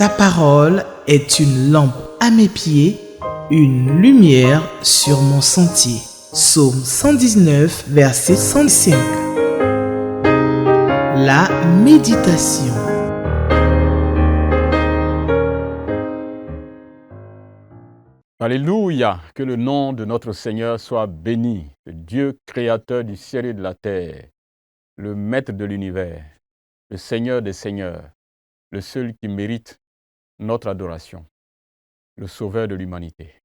Ta parole est une lampe à mes pieds, une lumière sur mon sentier. Psaume 119, verset 105. La méditation. Alléluia, que le nom de notre Seigneur soit béni, le Dieu créateur du ciel et de la terre, le maître de l'univers, le Seigneur des seigneurs, le seul qui mérite notre adoration, le sauveur de l'humanité.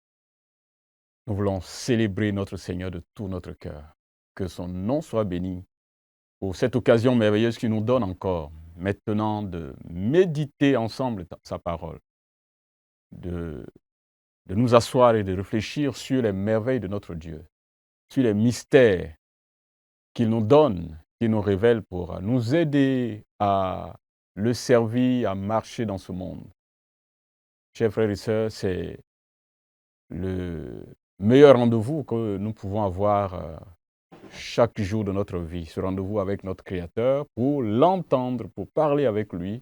Nous voulons célébrer notre Seigneur de tout notre cœur. Que son nom soit béni pour cette occasion merveilleuse qu'il nous donne encore maintenant de méditer ensemble sa parole, de nous asseoir et de réfléchir sur les merveilles de notre Dieu, sur les mystères qu'il nous donne, qu'il nous révèle pour nous aider à le servir, à marcher dans ce monde. Chers frères et sœurs, c'est le meilleur rendez-vous que nous pouvons avoir chaque jour de notre vie, ce rendez-vous avec notre Créateur pour l'entendre, pour parler avec lui.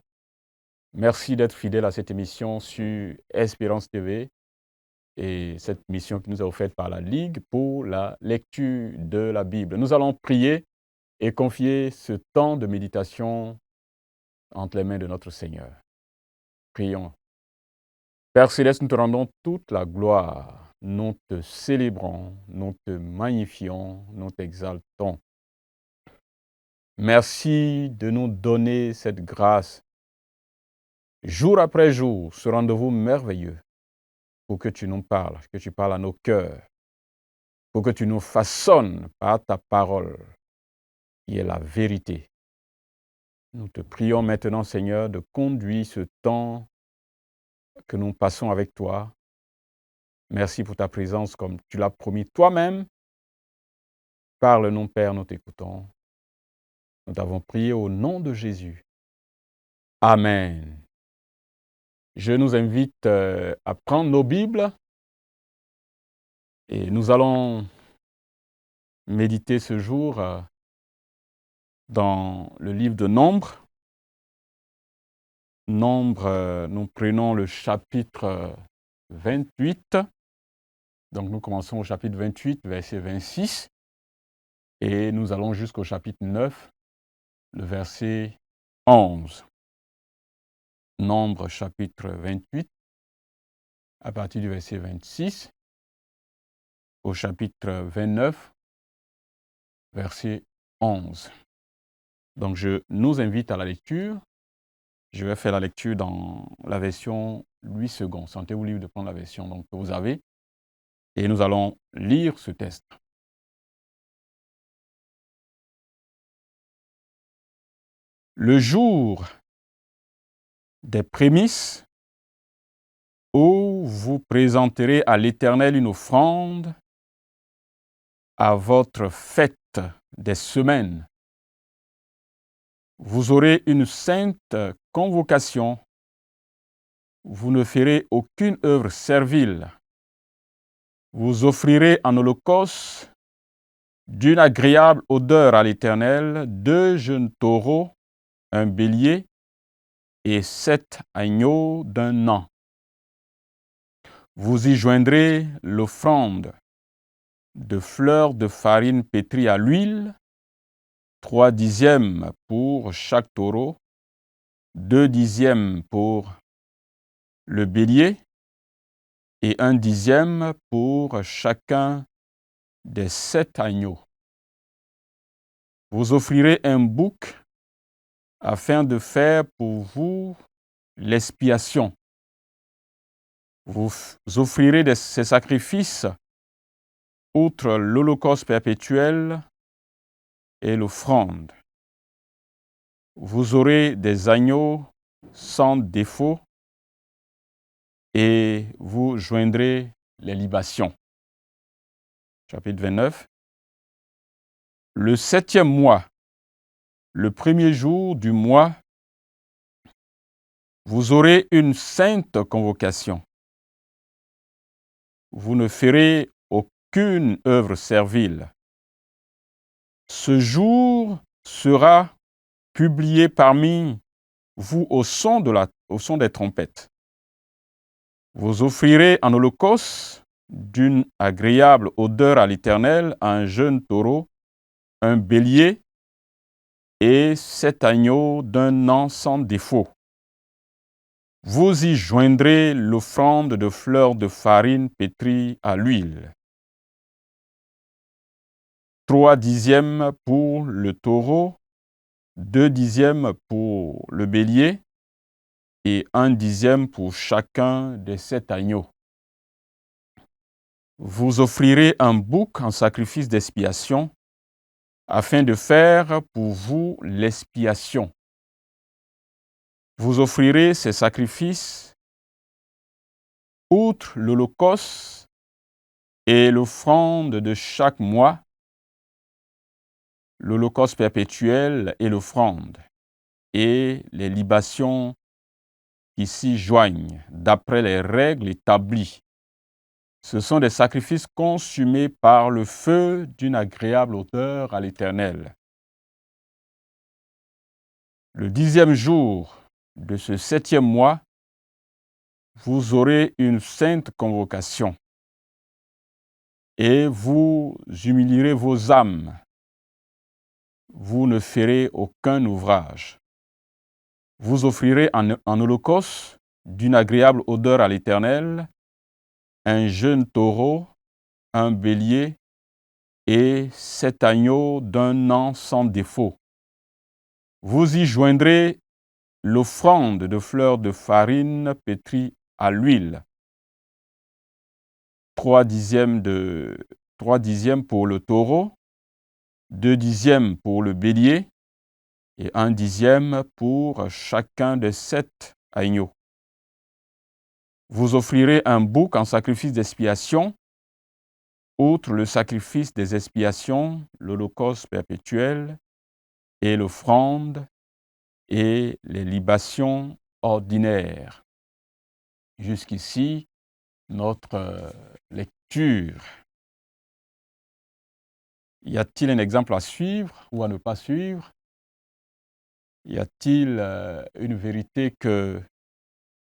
Merci d'être fidèle à cette émission sur Espérance TV et cette mission qui nous a offerte par la Ligue pour la lecture de la Bible. Nous allons prier et confier ce temps de méditation entre les mains de notre Seigneur. Prions. Père Céleste, nous te rendons toute la gloire. Nous te célébrons, nous te magnifions, nous t'exaltons. Merci de nous donner cette grâce, jour après jour, ce rendez-vous merveilleux, pour que tu nous parles, que tu parles à nos cœurs, pour que tu nous façonnes par ta parole, qui est la vérité. Nous te prions maintenant, Seigneur, de conduire ce temps que nous passons avec toi. Merci pour ta présence comme tu l'as promis toi-même. Parle-nous, Père, nous t'écoutons. Nous t'avons prié au nom de Jésus. Amen. Je nous invite à prendre nos Bibles et nous allons méditer ce jour dans le livre de Nombre. Nombre, nous prenons le chapitre 28. Donc nous commençons au chapitre 28, verset 26. Et nous allons jusqu'au chapitre 9, le verset 11. Nombre chapitre 28, à partir du verset 26, au chapitre 29, verset 11. Donc je nous invite à la lecture. Je vais faire la lecture dans la version 8 secondes. Sentez-vous libre de prendre la version que vous avez. Et nous allons lire ce texte. Le jour des prémices où vous présenterez à l'Éternel une offrande à votre fête des semaines. Vous aurez une sainte convocation. Vous ne ferez aucune œuvre servile. Vous offrirez en holocauste d'une agréable odeur à l'Éternel 2 jeunes taureaux, un bélier et 7 agneaux d'1 an. Vous y joindrez l'offrande de fleurs de farine pétrie à l'huile, 3 dixièmes pour chaque taureau, 2 dixièmes pour le bélier et 1 dixième pour chacun des 7 agneaux. Vous offrirez un bouc afin de faire pour vous l'expiation. Vous offrirez ces sacrifices outre l'holocauste perpétuel et l'offrande. Vous aurez des agneaux sans défaut et vous joindrez les libations. Chapitre 29. Le 7e mois, le 1er jour du mois, vous aurez une sainte convocation. Vous ne ferez aucune œuvre servile. Ce jour sera publié parmi vous au son des trompettes. Vous offrirez en holocauste d'une agréable odeur à l'Éternel un jeune taureau, un bélier et 7 agneaux d'un an sans défaut. Vous y joindrez l'offrande de fleurs de farine pétrie à l'huile. 3 dixièmes pour le taureau, 2 dixièmes pour le bélier et 1 dixième pour chacun des 7 agneaux. Vous offrirez un bouc en sacrifice d'expiation afin de faire pour vous l'expiation. Vous offrirez ces sacrifices outre l'holocauste et l'offrande de chaque mois, l'holocauste perpétuel et l'offrande, et les libations qui s'y joignent d'après les règles établies. Ce sont des sacrifices consumés par le feu d'une agréable odeur à l'Éternel. Le 10e jour de ce 7e mois, vous aurez une sainte convocation et vous humilierez vos âmes. Vous ne ferez aucun ouvrage. Vous offrirez en holocauste d'une agréable odeur à l'Éternel un jeune taureau, un bélier et 7 agneaux d'un an sans défaut. Vous y joindrez l'offrande de fleurs de farine pétrie à l'huile. 3 dixièmes pour le taureau, 2 dixièmes pour le bélier et 1 dixième pour chacun des 7 agneaux. Vous offrirez un bouc en sacrifice d'expiation, outre le sacrifice des expiations, l'holocauste perpétuel et l'offrande et les libations ordinaires. Jusqu'ici, notre lecture. Y a-t-il un exemple à suivre ou à ne pas suivre? Y a-t-il une vérité que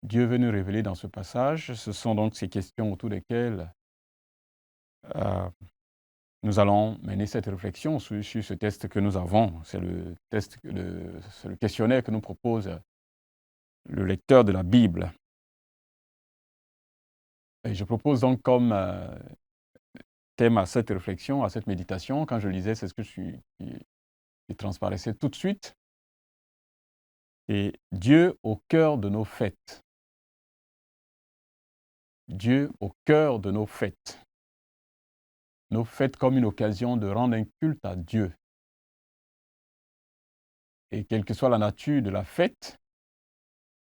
Dieu veut nous révéler dans ce passage? Ce sont donc ces questions autour desquelles nous allons mener cette réflexion sur ce test que nous avons. C'est le questionnaire que nous propose le lecteur de la Bible. Et je propose donc comme thème à cette réflexion, à cette méditation, quand je lisais, c'est ce qui transparaissait tout de suite. Et Dieu au cœur de nos fêtes. Dieu au cœur de nos fêtes. Nos fêtes comme une occasion de rendre un culte à Dieu. Et quelle que soit la nature de la fête,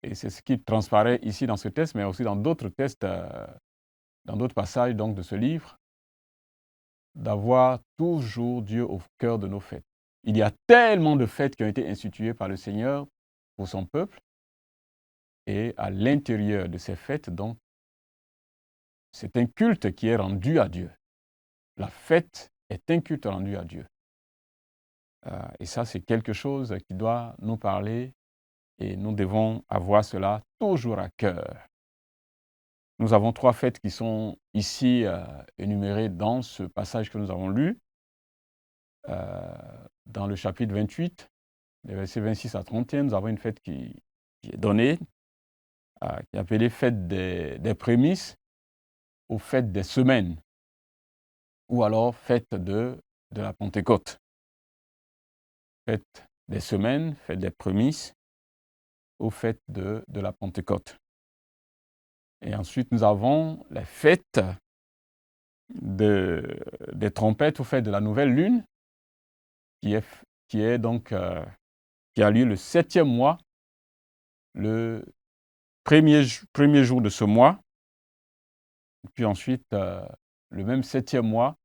et c'est ce qui transparaît ici dans ce texte, mais aussi dans d'autres textes, dans d'autres passages donc, de ce livre, d'avoir toujours Dieu au cœur de nos fêtes. Il y a tellement de fêtes qui ont été instituées par le Seigneur pour son peuple, et à l'intérieur de ces fêtes, donc, c'est un culte qui est rendu à Dieu. La fête est un culte rendu à Dieu. Et ça, c'est quelque chose qui doit nous parler et nous devons avoir cela toujours à cœur. Nous avons 3 fêtes qui sont ici énumérées dans ce passage que nous avons lu, dans le chapitre 28, les versets 26 à 31. Nous avons une fête qui est donnée, qui est appelée fête des prémices ou fête des semaines, ou alors fête de la Pentecôte. Fête des semaines, fête des prémices, ou fête de la Pentecôte. Et ensuite, nous avons la fête des trompettes, ou fête de la nouvelle lune, qui a lieu le 7e mois, le premier jour de ce mois, et puis ensuite, le même 7e mois,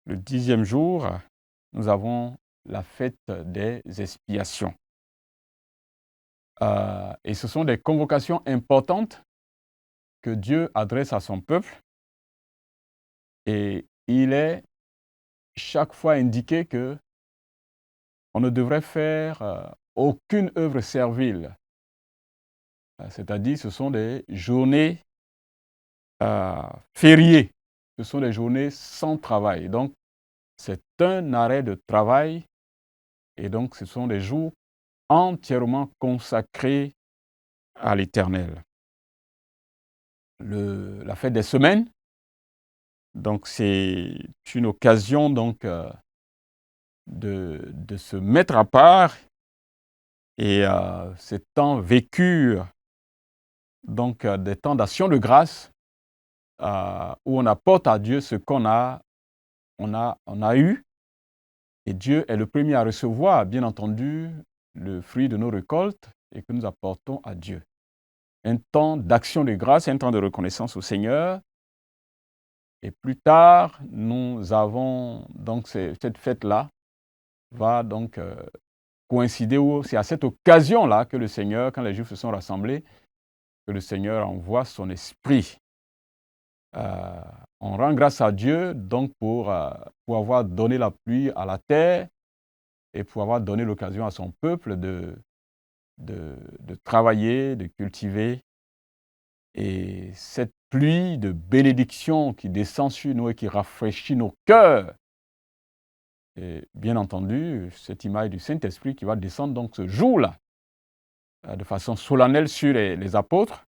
le 10e jour, nous avons la fête des expiations. Et ce sont des convocations importantes que Dieu adresse à son peuple. Et il est chaque fois indiqué que on ne devrait faire aucune œuvre servile. C'est-à-dire, ce sont des journées fériées. Ce sont des journées sans travail. Donc, c'est un arrêt de travail. Et donc, ce sont des jours entièrement consacrés à l'Éternel. La fête des semaines, donc c'est une occasion donc, de se mettre à part et ces temps vécus, donc des temps d'action de grâce où on apporte à Dieu ce qu'on a eu. Et Dieu est le premier à recevoir, bien entendu, le fruit de nos récoltes et que nous apportons à Dieu. Un temps d'action de grâce, un temps de reconnaissance au Seigneur. Et plus tard, nous avons donc cette fête-là va donc coïncider, ou c'est à cette occasion-là que le Seigneur, quand les Juifs se sont rassemblés, que le Seigneur envoie son esprit. On rend grâce à Dieu donc pour avoir donné la pluie à la terre et pour avoir donné l'occasion à son peuple de travailler, de cultiver. Et cette pluie de bénédiction qui descend sur nous et qui rafraîchit nos cœurs, et bien entendu, cette image du Saint-Esprit qui va descendre donc ce jour-là, de façon solennelle sur les apôtres,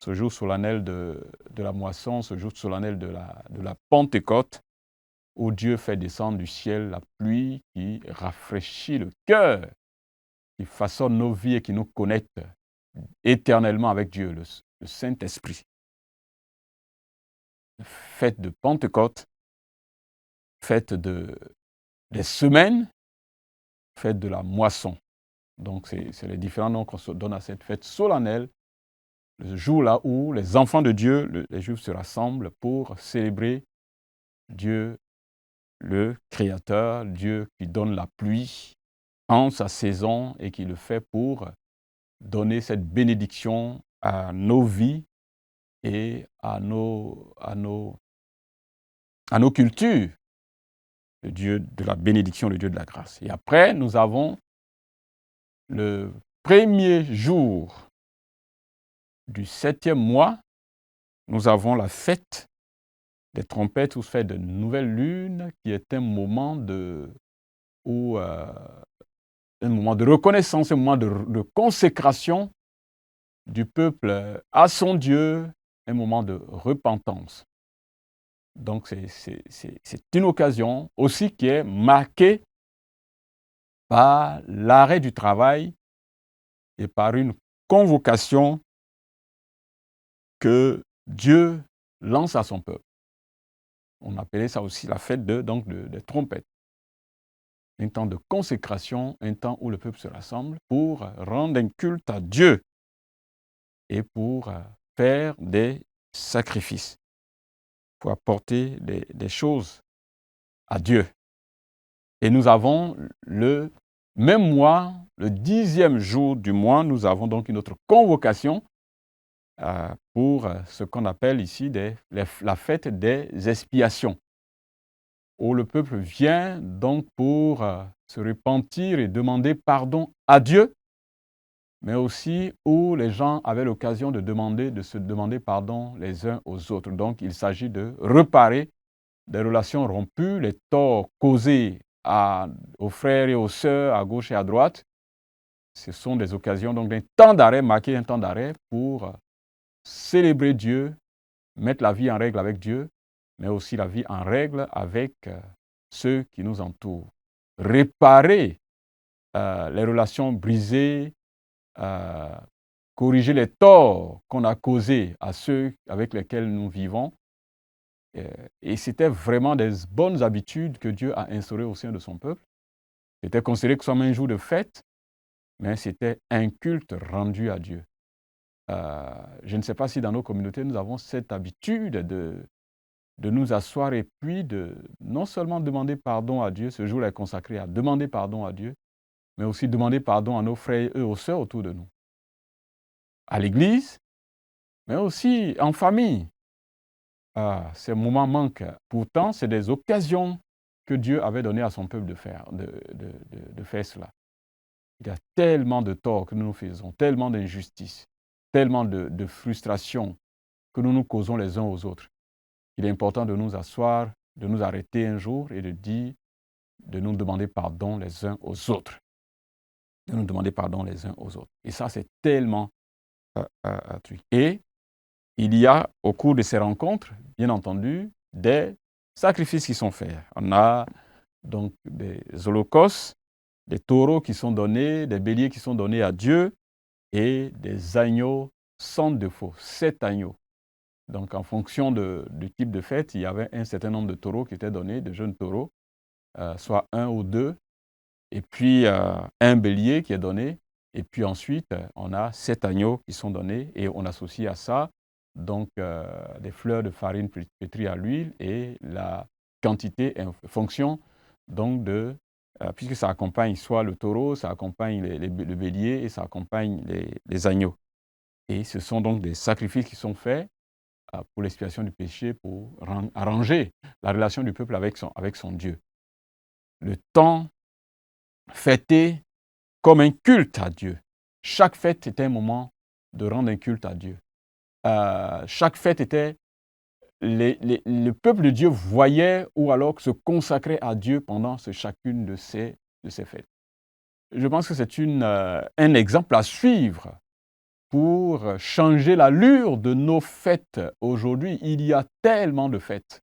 ce jour solennel de la moisson, ce jour solennel de la Pentecôte, où Dieu fait descendre du ciel la pluie qui rafraîchit le cœur, qui façonne nos vies et qui nous connecte éternellement avec Dieu, le Saint-Esprit. Fête de Pentecôte, fête des semaines, fête de la moisson. Donc, c'est les différents noms qu'on se donne à cette fête solennelle, le jour-là où les enfants de Dieu, les Juifs, se rassemblent pour célébrer Dieu, le Créateur, Dieu qui donne la pluie en sa saison et qui le fait pour donner cette bénédiction à nos vies et à nos cultures. Le Dieu de la bénédiction, le Dieu de la grâce. Et après, nous avons le premier jour du 7e mois, nous avons la fête des trompettes ou fête de nouvelle lune, qui est un moment de reconnaissance, un moment de consécration du peuple à son Dieu, un moment de repentance. Donc c'est une occasion aussi qui est marquée par l'arrêt du travail et par une convocation que Dieu lance à son peuple. On appelait ça aussi la fête des trompettes. Un temps de consécration, un temps où le peuple se rassemble pour rendre un culte à Dieu et pour faire des sacrifices, pour apporter des choses à Dieu. Et nous avons le même mois, le 10e jour du mois, nous avons donc une autre convocation pour ce qu'on appelle ici la fête des expiations, où le peuple vient donc pour se repentir et demander pardon à Dieu, mais aussi où les gens avaient l'occasion de se demander pardon les uns aux autres. Donc, il s'agit de réparer des relations rompues, les torts causés aux frères et aux sœurs à gauche et à droite. Ce sont des occasions donc d'un temps d'arrêt, marquer un temps d'arrêt pour célébrer Dieu, mettre la vie en règle avec Dieu, mais aussi la vie en règle avec ceux qui nous entourent. Réparer les relations brisées, corriger les torts qu'on a causés à ceux avec lesquels nous vivons. Et c'était vraiment des bonnes habitudes que Dieu a instaurées au sein de son peuple. C'était considéré comme un jour de fête, mais c'était un culte rendu à Dieu. Je ne sais pas si dans nos communautés, nous avons cette habitude de nous asseoir et puis de non seulement demander pardon à Dieu, ce jour est consacré à demander pardon à Dieu, mais aussi demander pardon à nos frères et aux sœurs autour de nous. À l'église, mais aussi en famille. Ces moments manquent. Pourtant, c'est des occasions que Dieu avait données à son peuple de faire cela. Il y a tellement de torts que nous nous faisons, tellement d'injustices, tellement de frustrations que nous nous causons les uns aux autres. Il est important de nous asseoir, de nous arrêter un jour et de dire, de nous demander pardon les uns aux autres. De nous demander pardon les uns aux autres. Et ça, c'est tellement un truc. Et il y a, au cours de ces rencontres, bien entendu, des sacrifices qui sont faits. On a donc des holocaustes, des taureaux qui sont donnés, des béliers qui sont donnés à Dieu et des agneaux sans défaut, 7 agneaux. Donc en fonction du type de fête, il y avait un certain nombre de taureaux qui étaient donnés, de jeunes taureaux, soit 1 ou 2, et puis un bélier qui est donné, et puis ensuite on a 7 agneaux qui sont donnés et on associe à ça donc des fleurs de farine pétrie à l'huile et la quantité en fonction donc puisque ça accompagne soit le taureau, ça accompagne le bélier et ça accompagne les agneaux. Et ce sont donc des sacrifices qui sont faits pour l'expiation du péché, pour arranger la relation du peuple avec son Dieu. Le temps fêté comme un culte à Dieu. Chaque fête était un moment de rendre un culte à Dieu. Chaque fête était... le peuple de Dieu voyait ou alors se consacrait à Dieu pendant chacune de ces fêtes. Je pense que c'est un exemple à suivre pour changer l'allure de nos fêtes. Aujourd'hui, il y a tellement de fêtes.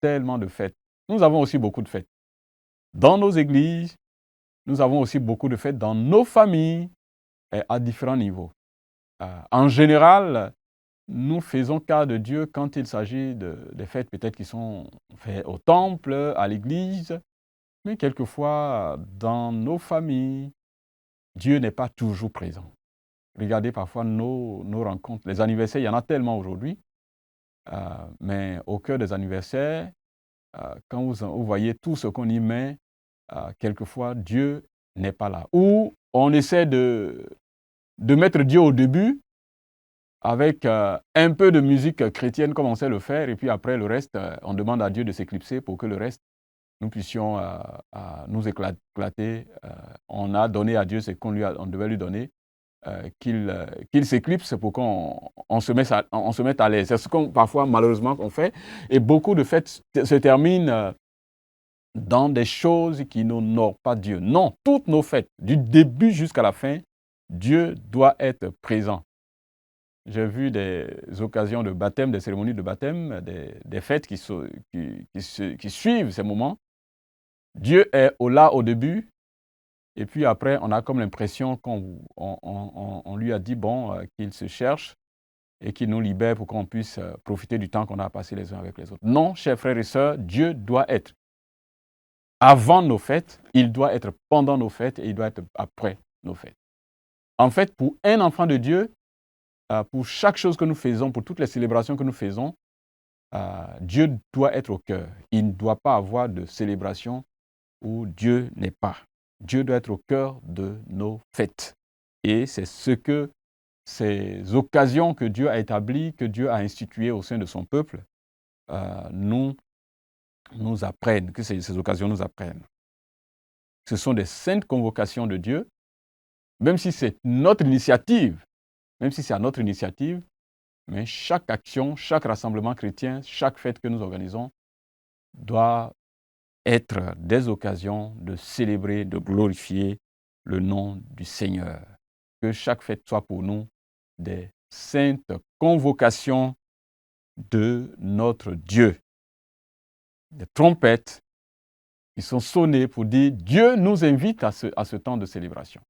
Tellement de fêtes. Nous avons aussi beaucoup de fêtes. Dans nos églises, nous avons aussi beaucoup de fêtes dans nos familles et à différents niveaux. En général, nous faisons cas de Dieu quand il s'agit des fêtes peut-être qui sont faites au temple, à l'église, mais quelquefois dans nos familles, Dieu n'est pas toujours présent. Regardez parfois nos rencontres. Les anniversaires, il y en a tellement aujourd'hui, mais au cœur des anniversaires, quand vous voyez tout ce qu'on y met, quelquefois Dieu n'est pas là. Ou on essaie de mettre Dieu au début avec un peu de musique chrétienne comme on sait le faire, et puis après le reste, on demande à Dieu de s'éclipser pour que le reste, nous puissions nous éclater. On a donné à Dieu ce qu'on devait lui donner, qu'il s'éclipse pour qu'on se mette à l'aise. C'est ce qu'on parfois malheureusement qu'on fait, et beaucoup de fêtes se terminent dans des choses qui n'honorent pas Dieu. Non, toutes nos fêtes, du début jusqu'à la fin, Dieu doit être présent. J'ai vu des occasions de baptême, des cérémonies de baptême, des fêtes qui suivent ces moments. Dieu est là au début, et puis après, on a comme l'impression qu'on lui a dit qu'il se cherche et qu'il nous libère pour qu'on puisse profiter du temps qu'on a passé les uns avec les autres. Non, chers frères et sœurs, Dieu doit être avant nos fêtes, il doit être pendant nos fêtes et il doit être après nos fêtes. En fait, pour un enfant de Dieu, pour chaque chose que nous faisons, pour toutes les célébrations que nous faisons, Dieu doit être au cœur. Il ne doit pas avoir de célébration où Dieu n'est pas. Dieu doit être au cœur de nos fêtes. Et c'est ces occasions que Dieu a établies, que Dieu a instituées au sein de son peuple, nous apprennent, que ces occasions nous apprennent. Ce sont des saintes convocations de Dieu, même si c'est notre initiative, mais chaque action, chaque rassemblement chrétien, chaque fête que nous organisons doit être des occasions de célébrer, de glorifier le nom du Seigneur. Que chaque fête soit pour nous des saintes convocations de notre Dieu. Des trompettes qui sont sonnées pour dire Dieu nous invite à ce temps de célébration.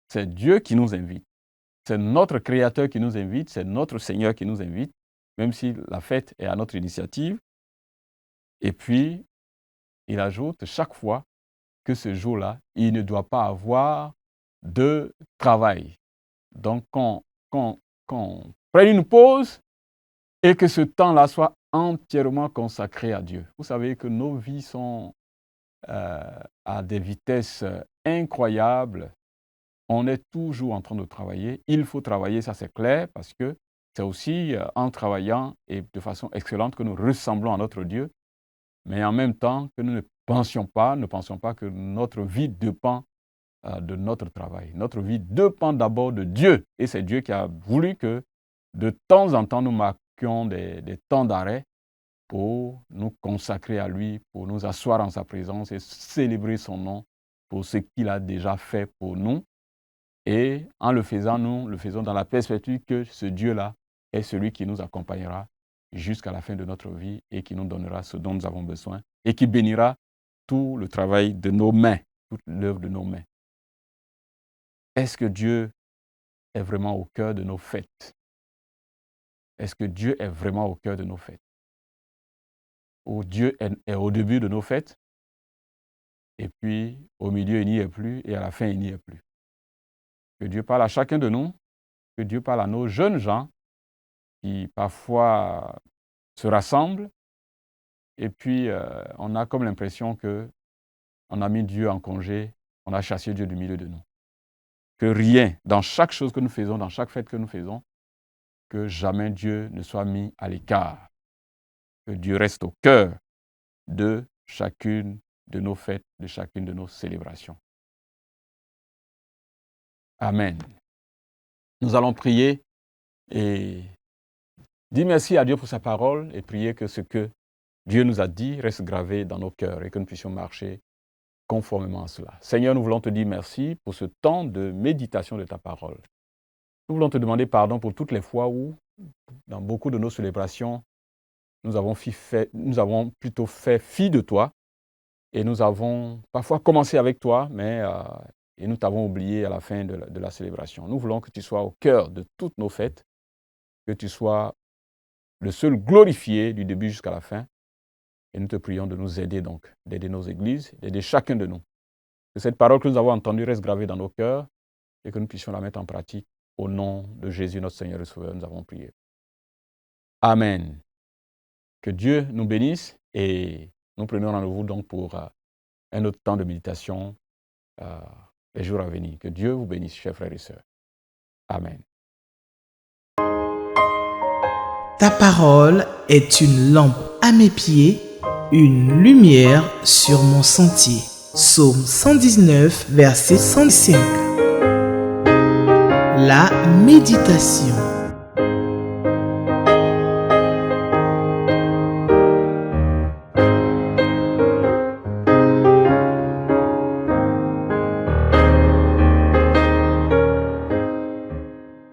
C'est Dieu qui nous invite. C'est notre Créateur qui nous invite, c'est notre Seigneur qui nous invite, même si la fête est à notre initiative. Et puis, il ajoute chaque fois que ce jour-là, il ne doit pas avoir de travail. Donc, qu'on prenne une pause et que ce temps-là soit entièrement consacré à Dieu. Vous savez que nos vies sont à des vitesses incroyables. On est toujours en train de travailler. Il faut travailler, ça c'est clair, parce que c'est aussi en travaillant et de façon excellente que nous ressemblons à notre Dieu. Mais en même temps, que nous ne pensions pas que notre vie dépend de notre travail. Notre vie dépend d'abord de Dieu. Et c'est Dieu qui a voulu que de temps en temps, nous marquions des temps d'arrêt pour nous consacrer à lui, pour nous asseoir en sa présence et célébrer son nom pour ce qu'il a déjà fait pour nous. Et en le faisant, nous le faisons dans la perspective que ce Dieu-là est celui qui nous accompagnera jusqu'à la fin de notre vie et qui nous donnera ce dont nous avons besoin et qui bénira tout le travail de nos mains, toute l'œuvre de nos mains. Est-ce que Dieu est vraiment au cœur de nos fêtes? Est-ce que Dieu est vraiment au cœur de nos fêtes? Ou Dieu est au début de nos fêtes, et puis au milieu il n'y est plus, et à la fin il n'y est plus? Que Dieu parle à chacun de nous, que Dieu parle à nos jeunes gens qui parfois se rassemblent, et puis on a comme l'impression qu'on a mis Dieu en congé, on a chassé Dieu du milieu de nous. Que rien, dans chaque chose que nous faisons, dans chaque fête que nous faisons, que jamais Dieu ne soit mis à l'écart. Que Dieu reste au cœur de chacune de nos fêtes, de chacune de nos célébrations. Amen. Nous allons prier et dire merci à Dieu pour sa parole et prier que ce que Dieu nous a dit reste gravé dans nos cœurs et que nous puissions marcher conformément à cela. Seigneur, nous voulons te dire merci pour ce temps de méditation de ta parole. Nous voulons te demander pardon pour toutes les fois où, dans beaucoup de nos célébrations, nous avons plutôt fait fi de toi et nous avons parfois commencé avec toi, mais et nous t'avons oublié à la fin de la célébration. Nous voulons que tu sois au cœur de toutes nos fêtes, que tu sois le seul glorifié du début jusqu'à la fin. Et nous te prions de nous aider donc, d'aider nos églises, d'aider chacun de nous. Que cette parole que nous avons entendue reste gravée dans nos cœurs et que nous puissions la mettre en pratique. Au nom de Jésus, notre Seigneur et Sauveur, nous avons prié. Amen. Que Dieu nous bénisse et nous prenons rendez-vous donc pour un autre temps de méditation les jours à venir. Que Dieu vous bénisse, chers frères et sœurs. Amen. Ta parole est une lampe à mes pieds, une lumière sur mon sentier. Psaume 119, verset 105. La méditation.